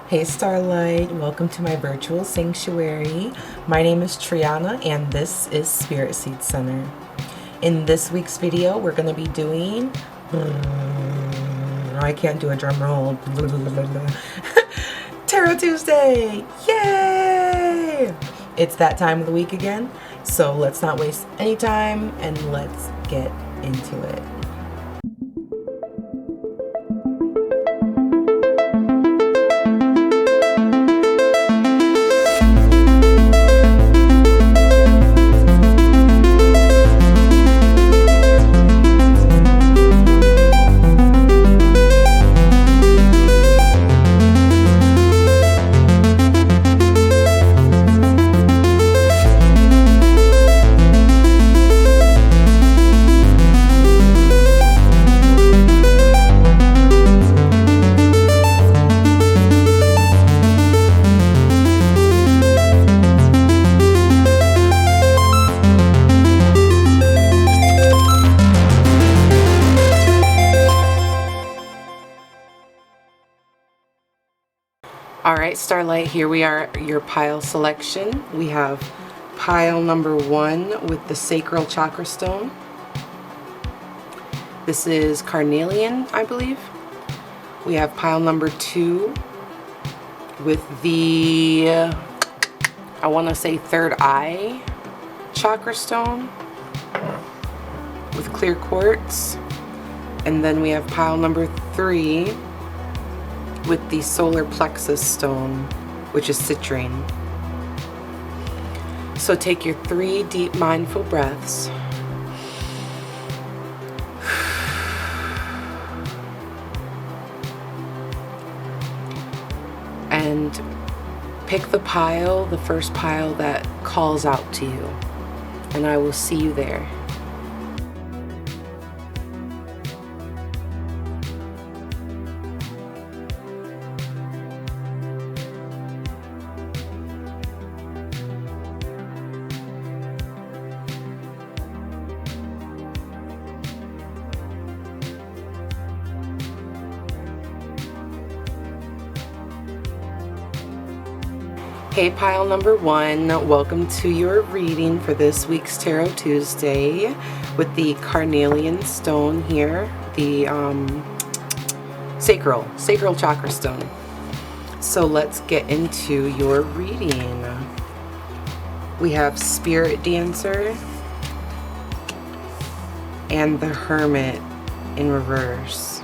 Hey Starlight, welcome to my virtual sanctuary. My name is Triana and this is Spirit Seed Center. In this week's video, we're going to be doing... I can't do a drum roll. Tarot Tuesday! Yay! It's that time of the week again, so let's not waste any time and let's get into it. Alright Starlight, here we are, your pile selection. We have pile number 1 with the sacral chakra stone. This is carnelian, I believe. We have pile number 2 with the, I want to say third eye chakra stone with clear quartz. And then we have pile number 3 with the solar plexus stone, which is citrine. So take your 3 deep mindful breaths. And pick the pile, the first pile that calls out to you. And I will see you there. Hey pile number 1, welcome to your reading for this week's Tarot Tuesday with the carnelian stone here, the sacral chakra stone. So let's get into your reading. We have Spirit Dancer and the Hermit in reverse.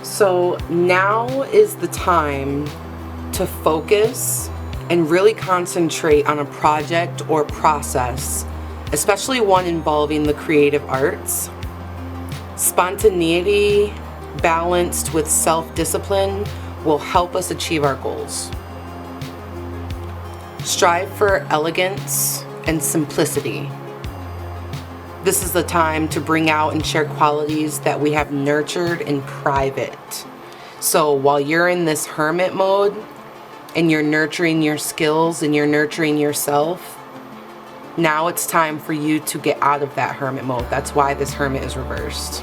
So now is the time to focus and really concentrate on a project or process, especially one involving the creative arts. Spontaneity balanced with self-discipline will help us achieve our goals. Strive for elegance and simplicity. This is the time to bring out and share qualities that we have nurtured in private. So while you're in this hermit mode, and you're nurturing your skills and you're nurturing yourself, now it's time for you to get out of that hermit mode. That's why this hermit is reversed.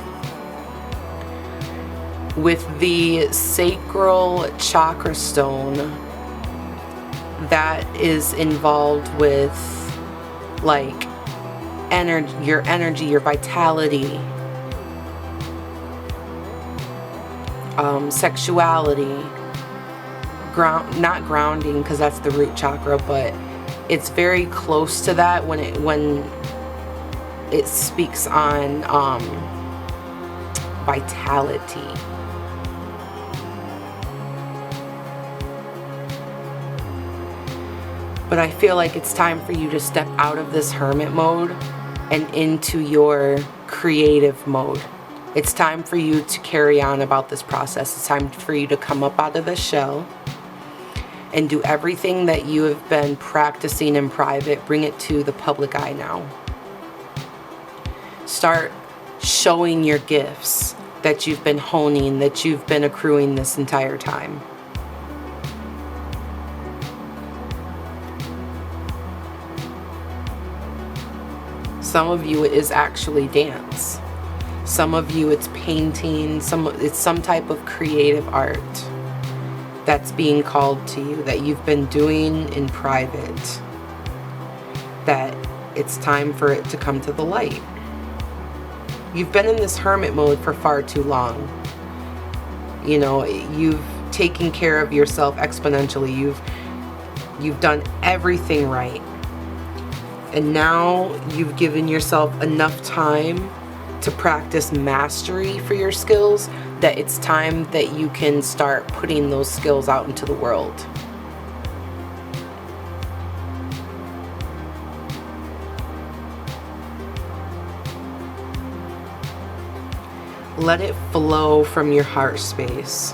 With the sacral chakra stone, that is involved with like your energy, your vitality, sexuality. Not grounding because that's the root chakra, but it's very close to that when it speaks on vitality. But I feel like it's time for you to step out of this hermit mode and into your creative mode. It's time for you to carry on about this process. It's time for you to come up out of the shell and do everything that you have been practicing in private. Bring it to the public eye now. Start showing your gifts that you've been honing, that you've been accruing this entire time. Some of you, it is actually dance. Some of you, it's painting. It's some type of creative art. that's being called to you, that you've been doing in private, that it's time for it to come to the light. You've been in this hermit mode for far too long. You know, you've taken care of yourself exponentially. You've done everything right. And now you've given yourself enough time to practice mastery for your skills that it's time that you can start putting those skills out into the world. Let it flow from your heart space.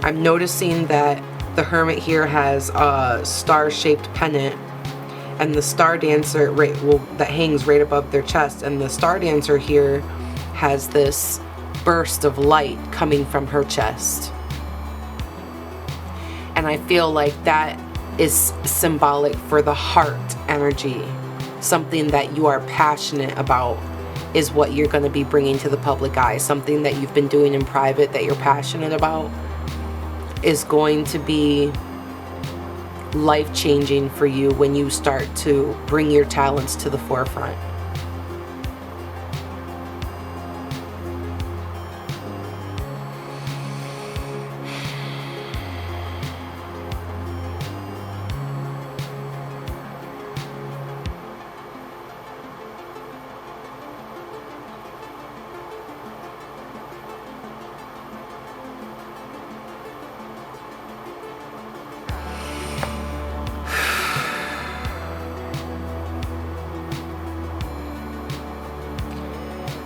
I'm noticing that the hermit here has a star-shaped pennant, and the star dancer that hangs right above their chest, and the star dancer here has this burst of light coming from her chest. And I feel like that is symbolic for the heart energy. Something that you are passionate about is what you're going to be bringing to the public eye. Something that you've been doing in private that you're passionate about is going to be life-changing for you when you start to bring your talents to the forefront.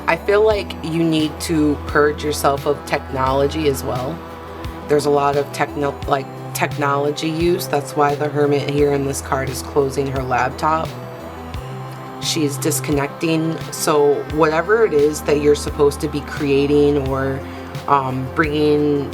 I feel like you need to purge yourself of technology as well. There's a lot of technology use. That's why the hermit here in this card is closing her laptop. She's disconnecting. So whatever it is that you're supposed to be creating or bringing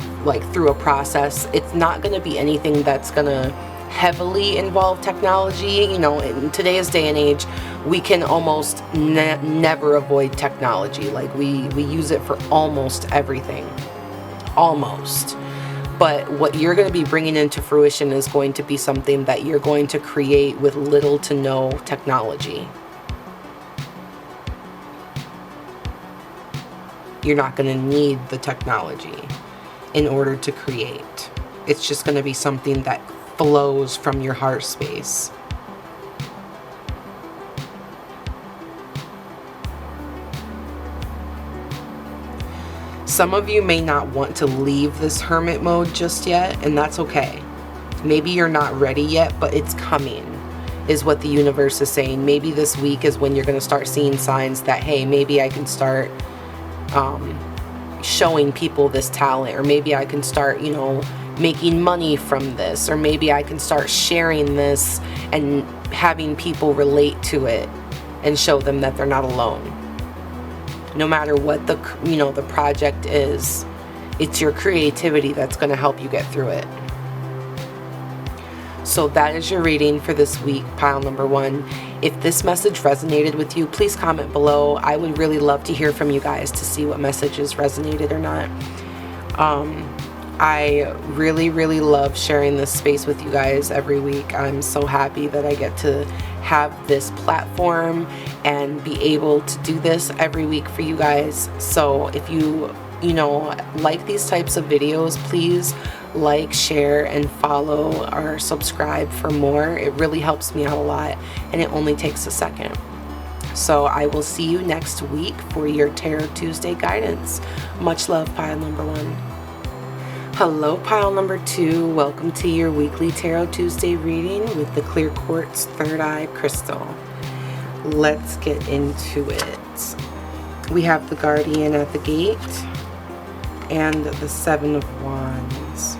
through a process, it's not going to be anything that's going to heavily involve technology. You know, in today's day and age, we can almost never avoid technology. Like we use it for almost everything. Almost. But what you're going to be bringing into fruition is going to be something that you're going to create with little to no technology. You're not going to need the technology in order to create. It's just going to be something that flows from your heart space. Some of you may not want to leave this hermit mode just yet, and that's okay. Maybe you're not ready yet, but it's coming, is what the universe is saying. Maybe this week is when you're going to start seeing signs that, hey, maybe I can start showing people this talent, or maybe I can start, making money from this, or maybe I can start sharing this and having people relate to it and show them that they're not alone. No matter what the project is, it's your creativity that's going to help you get through it. So that is your reading for this week, pile number 1. If this message resonated with you, please comment below. I would really love to hear from you guys to see what messages resonated or not. I really, really love sharing this space with you guys every week. I'm so happy that I get to have this platform and be able to do this every week for you guys. So if you like these types of videos, please like, share, and follow or subscribe for more. It really helps me out a lot, and it only takes a second. So I will see you next week for your Tarot Tuesday guidance. Much love, pile number 1. Hello, pile number 2. Welcome to your weekly Tarot Tuesday reading with the Clear Quartz Third Eye Crystal. Let's get into it. We have the Guardian at the gate and the 7 of Wands.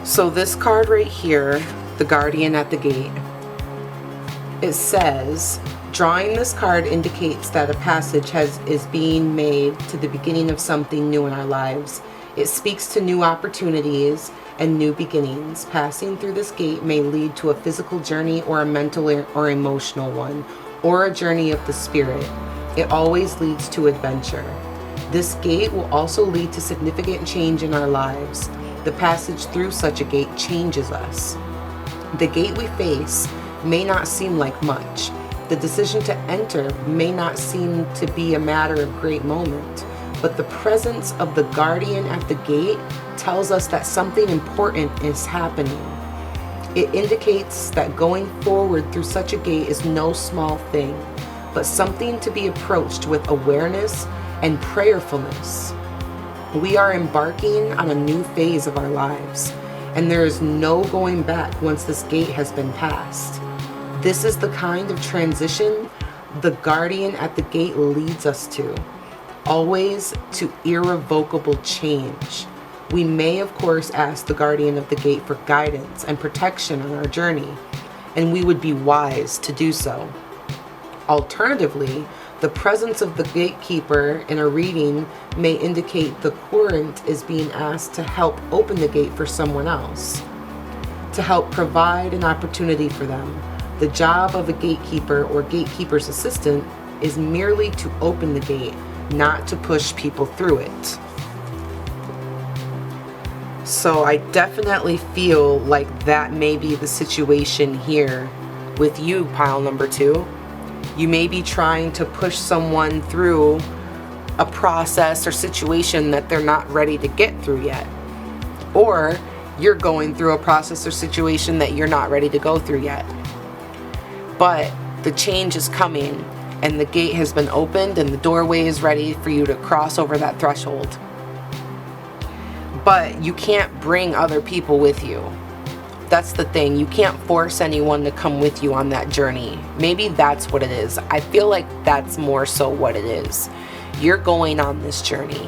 So this card right here, the Guardian at the gate, it says, drawing this card indicates that a passage is being made to the beginning of something new in our lives. It speaks to new opportunities and new beginnings. Passing through this gate may lead to a physical journey or a mental or emotional one, or a journey of the spirit. It always leads to adventure. This gate will also lead to significant change in our lives. The passage through such a gate changes us. The gate we face may not seem like much. The decision to enter may not seem to be a matter of great moment, but the presence of the guardian at the gate tells us that something important is happening. It indicates that going forward through such a gate is no small thing, but something to be approached with awareness and prayerfulness. We are embarking on a new phase of our lives, and there is no going back once this gate has been passed. This is the kind of transition the guardian at the gate leads us to, always to irrevocable change. We may, of course, ask the guardian of the gate for guidance and protection on our journey, and we would be wise to do so. Alternatively, the presence of the gatekeeper in a reading may indicate the querent is being asked to help open the gate for someone else, to help provide an opportunity for them. The job of a gatekeeper or gatekeeper's assistant is merely to open the gate, not to push people through it. So I definitely feel like that may be the situation here with you, pile number 2. You may be trying to push someone through a process or situation that they're not ready to get through yet. Or you're going through a process or situation that you're not ready to go through yet. But the change is coming, and the gate has been opened, and the doorway is ready for you to cross over that threshold. But you can't bring other people with you. That's the thing. You can't force anyone to come with you on that journey. Maybe that's what it is. I feel like that's more so what it is. You're going on this journey.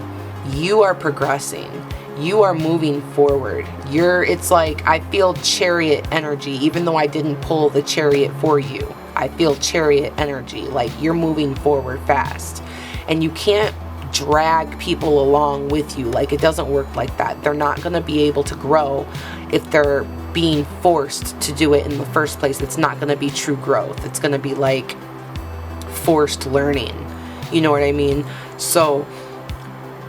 You are progressing. You are moving forward. It's like I feel chariot energy, even though I didn't pull the chariot for you. I feel chariot energy, like you're moving forward fast. And you can't drag people along with you. Like, it doesn't work like that. They're not going to be able to grow if they're being forced to do it in the first place. It's not going to be true growth. It's going to be like forced learning. You know what I mean? So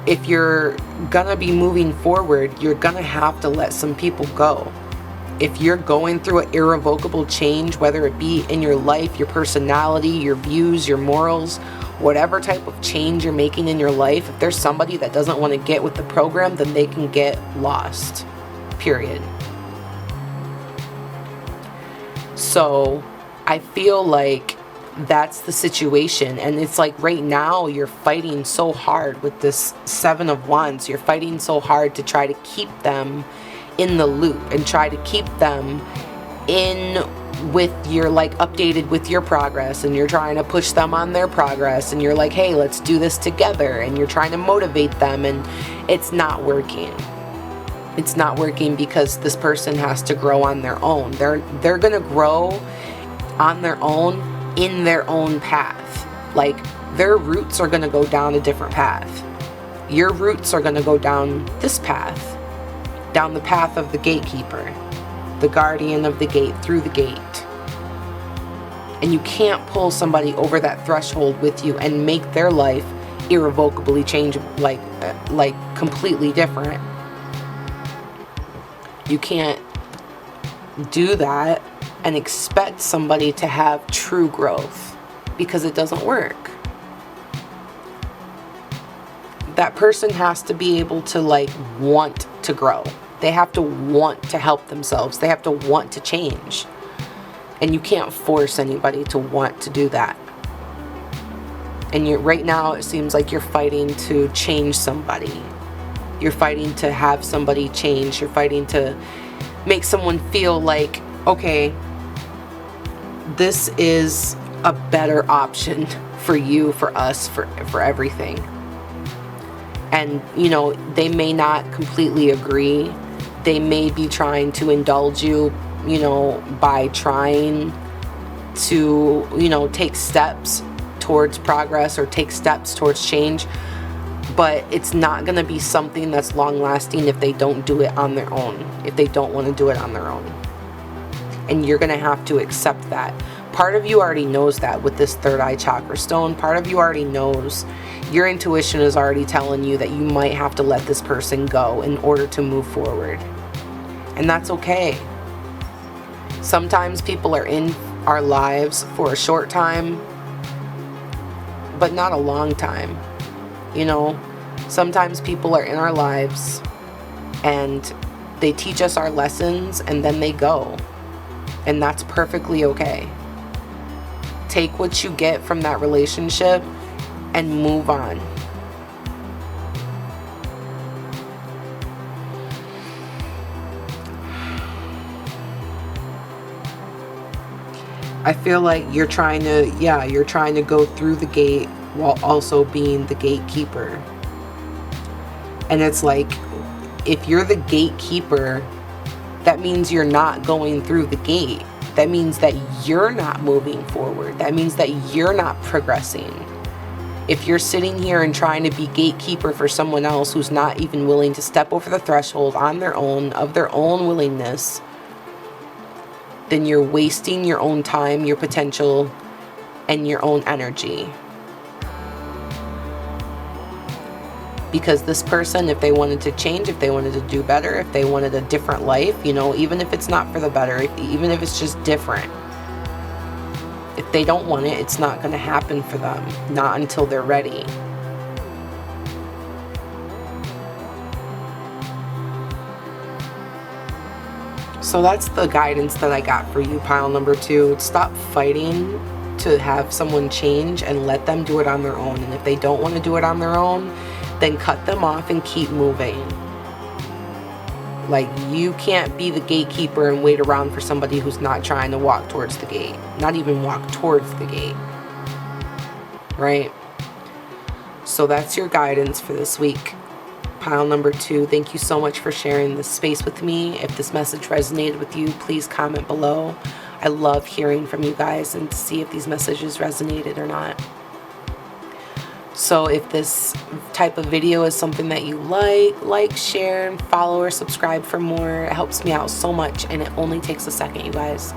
if you're going to be moving forward, you're going to have to let some people go. If you're going through an irrevocable change, whether it be in your life, your personality, your views, your morals, whatever type of change you're making in your life, if there's somebody that doesn't want to get with the program, then they can get lost. Period. So I feel like that's the situation, and it's like right now you're fighting so hard with this 7 of Wands. You're fighting so hard to try to keep them in the loop and try to keep them in with your, like, updated with your progress, and you're trying to push them on their progress, and you're like, hey, let's do this together, and you're trying to motivate them, and it's not working. It's not working because this person has to grow on their own. They're gonna grow on their own in their own path. Like, their roots are gonna go down a different path. Your roots are gonna go down this path, down the path of the gatekeeper, the guardian of the gate, through the gate. And you can't pull somebody over that threshold with you and make their life irrevocably change, like completely different. You can't do that and expect somebody to have true growth, because it doesn't work. That person has to be able to, like, want to grow. They have to want to help themselves. They have to want to change. And you can't force anybody to want to do that. And right now it seems like you're fighting to change somebody. You're fighting to have somebody change. You're fighting to make someone feel like, okay, this is a better option for you, for us, for everything. And, you know, they may not completely agree. They may be trying to indulge you, you know, by trying to, you know, take steps towards progress or take steps towards change. But it's not going to be something that's long lasting if they don't do it on their own, if they don't want to do it on their own. And you're going to have to accept that. Part of you already knows that with this third eye chakra stone. Part of you already knows your intuition is already telling you that you might have to let this person go in order to move forward. And that's okay. Sometimes people are in our lives for a short time, but not a long time. You know, sometimes people are in our lives and they teach us our lessons and then they go. And that's perfectly okay. Take what you get from that relationship and move on. I feel like you're trying to go through the gate while also being the gatekeeper. And it's like, if you're the gatekeeper, that means you're not going through the gate. That means that you're not moving forward. That means that you're not progressing. If you're sitting here and trying to be gatekeeper for someone else who's not even willing to step over the threshold on their own, of their own willingness, then you're wasting your own time, your potential, and your own energy. Because this person, if they wanted to change, if they wanted to do better, if they wanted a different life, you know, even if it's not for the better, even if it's just different, if they don't want it, it's not going to happen for them. Not until they're ready. So that's the guidance that I got for you, pile number 2. Stop fighting to have someone change and let them do it on their own. And if they don't want to do it on their own, then cut them off and keep moving. Like, you can't be the gatekeeper and wait around for somebody who's not trying to walk towards the gate. Not even walk towards the gate. Right? So that's your guidance for this week. Pile number 2, thank you so much for sharing this space with me. If this message resonated with you, please comment below. I love hearing from you guys and to see if these messages resonated or not. So if this type of video is something that you like, share, and follow or subscribe for more. It helps me out so much, and it only takes a second, you guys.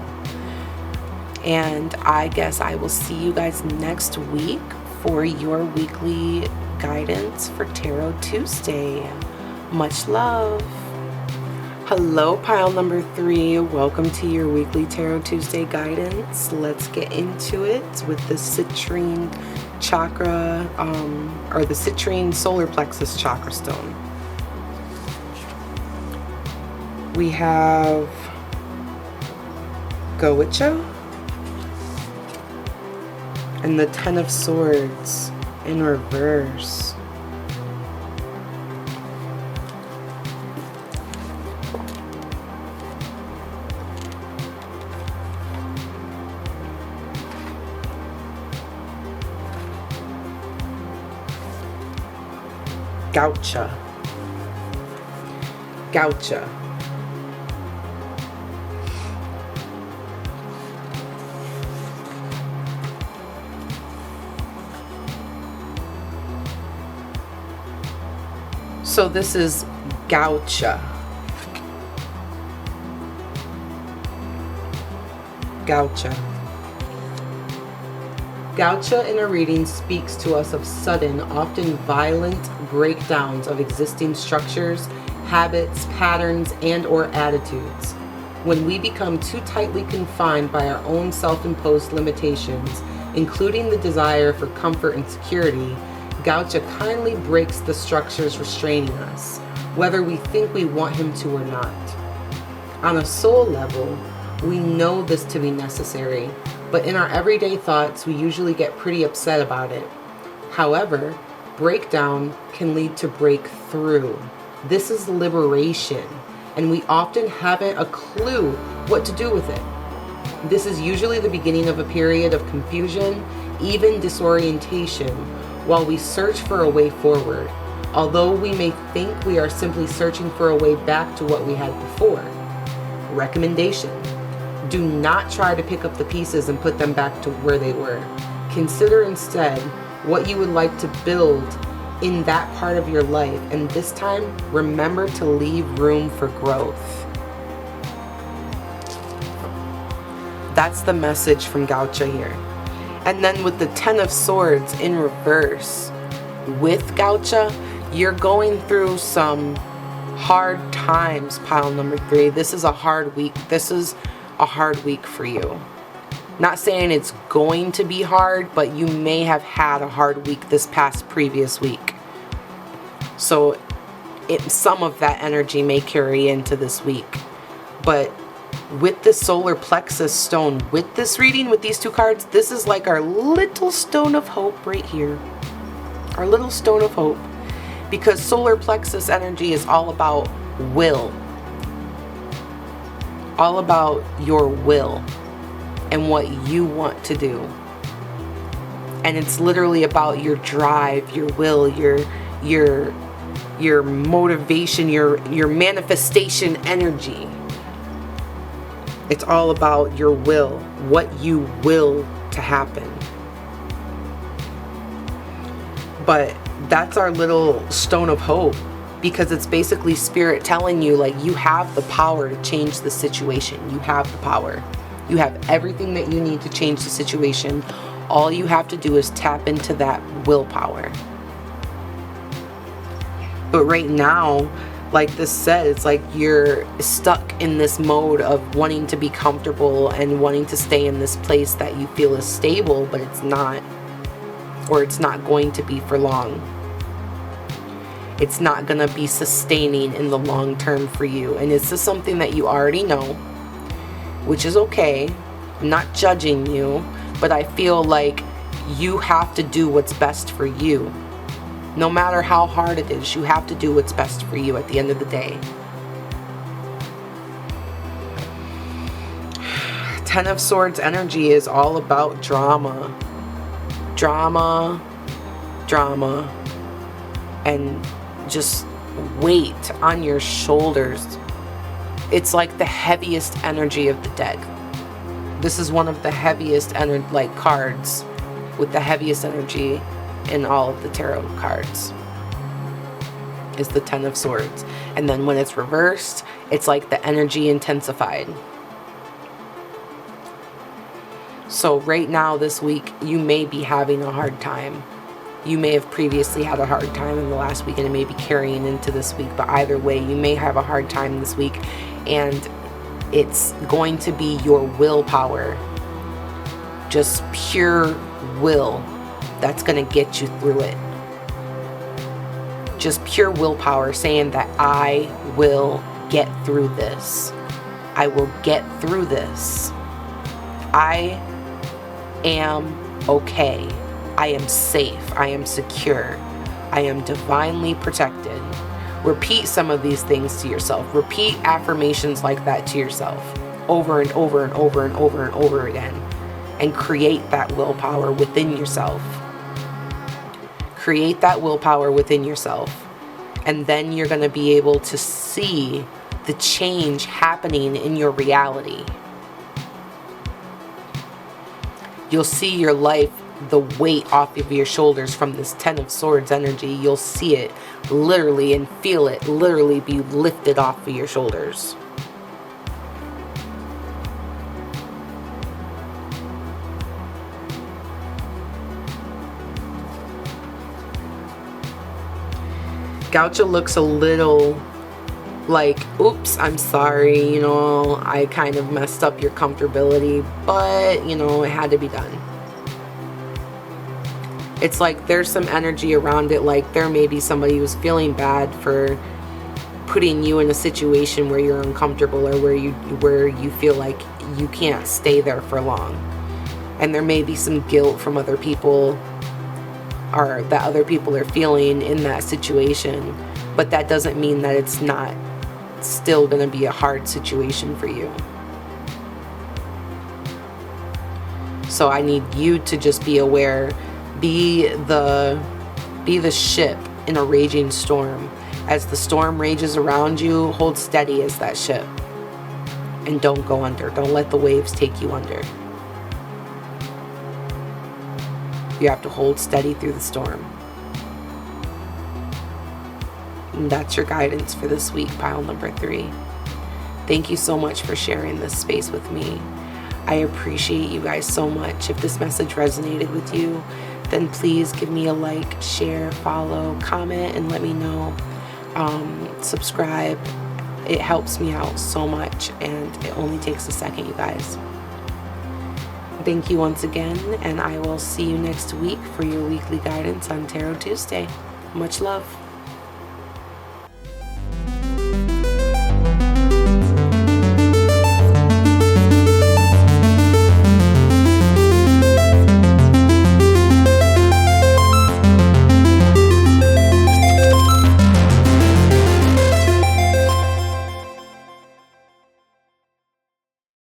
And I guess I will see you guys next week for your weekly guidance for Tarot Tuesday. Much love. Hello, pile number 3. Welcome to your weekly Tarot Tuesday guidance. Let's get into it with the citrine chakra, or the citrine solar plexus chakra stone. We have Goicha and the Ten of Swords in reverse. Gaucha. Gaucha. So this is Gaucha. Gaucha. Gaucha in a reading speaks to us of sudden, often violent breakdowns of existing structures, habits, patterns, and or attitudes. When we become too tightly confined by our own self-imposed limitations, including the desire for comfort and security, Gaucha kindly breaks the structures restraining us, whether we think we want him to or not. On a soul level, we know this to be necessary, but in our everyday thoughts, we usually get pretty upset about it. However, breakdown can lead to breakthrough. This is liberation, and we often haven't a clue what to do with it. This is usually the beginning of a period of confusion, even disorientation, while we search for a way forward, although we may think we are simply searching for a way back to what we had before. Recommendation: do not try to pick up the pieces and put them back to where they were. Consider instead what you would like to build in that part of your life, and this time, remember to leave room for growth. That's the message from Gaucha here. And then with the Ten of Swords in reverse, with Gaucha, you're going through some hard times, pile number 3. This is a hard week. This is a hard week for you. Not saying it's going to be hard, but you may have had a hard week this past previous week. So some of that energy may carry into this week. But with the solar plexus stone, with this reading, with these 2 cards, this is like our little stone of hope right here. Our little stone of hope. Because solar plexus energy is all about will. All about your will and what you want to do. And it's literally about your drive, your will, your motivation, your manifestation energy. It's all about your will, what you will to happen. But that's our little stone of hope, because it's basically spirit telling you, like, you have the power to change the situation. You have the power. You have everything that you need to change the situation. All you have to do is tap into that willpower. But right now, like this said, it's like you're stuck in this mode of wanting to be comfortable and wanting to stay in this place that you feel is stable, but it's not. Or it's not going to be for long. It's not going to be sustaining in the long term for you. And this is something that you already know, which is okay. I'm not judging you, but I feel like you have to do what's best for you. No matter how hard it is, you have to do what's best for you at the end of the day. 10 of Swords energy is all about drama. Drama, drama, and just weight on your shoulders. It's like the heaviest energy of the deck. This is one of the heaviest cards with the heaviest energy in all of the tarot cards. Is the 10 of Swords. And then when it's reversed, it's like the energy intensified. So right now, this week, you may be having a hard time. You may have previously had a hard time in the last week, and it may be carrying into this week. But either way, you may have a hard time this week, and it's going to be your willpower. Just pure will that's going to get you through it. Just pure willpower saying that I will get through this. I will get through this. I am okay. I am safe. I am secure. I am divinely protected. Repeat some of these things to yourself. Repeat affirmations like that to yourself over and over and over and over and over again. And create that willpower within yourself. Create that willpower within yourself. And then you're going to be able to see the change happening in your reality. You'll see your life, the weight off of your shoulders from this 10 of Swords energy. You'll see it literally and feel it literally be lifted off of your shoulders. Gaucha looks a little like, oops, I'm sorry, you know, I kind of messed up your comfortability, but, you know, it had to be done. It's like there's some energy around it, like there may be somebody who's feeling bad for putting you in a situation where you're uncomfortable or where you feel like you can't stay there for long. And there may be some guilt from other people, or that other people are feeling in that situation, but that doesn't mean that it's not still going to be a hard situation for you. So I need you to just be aware, be the ship in a raging storm. As the storm rages around you, hold steady as that ship and don't go under. Don't let the waves take you under. You have to hold steady through the storm. And that's your guidance for this week, pile number 3. Thank you so much for sharing this space with me. I appreciate you guys so much. If this message resonated with you, then please give me a like, share, follow, comment, and let me know. Subscribe. It helps me out so much, and it only takes a second, you guys. Thank you once again, and I will see you next week for your weekly guidance on Tarot Tuesday. Much love.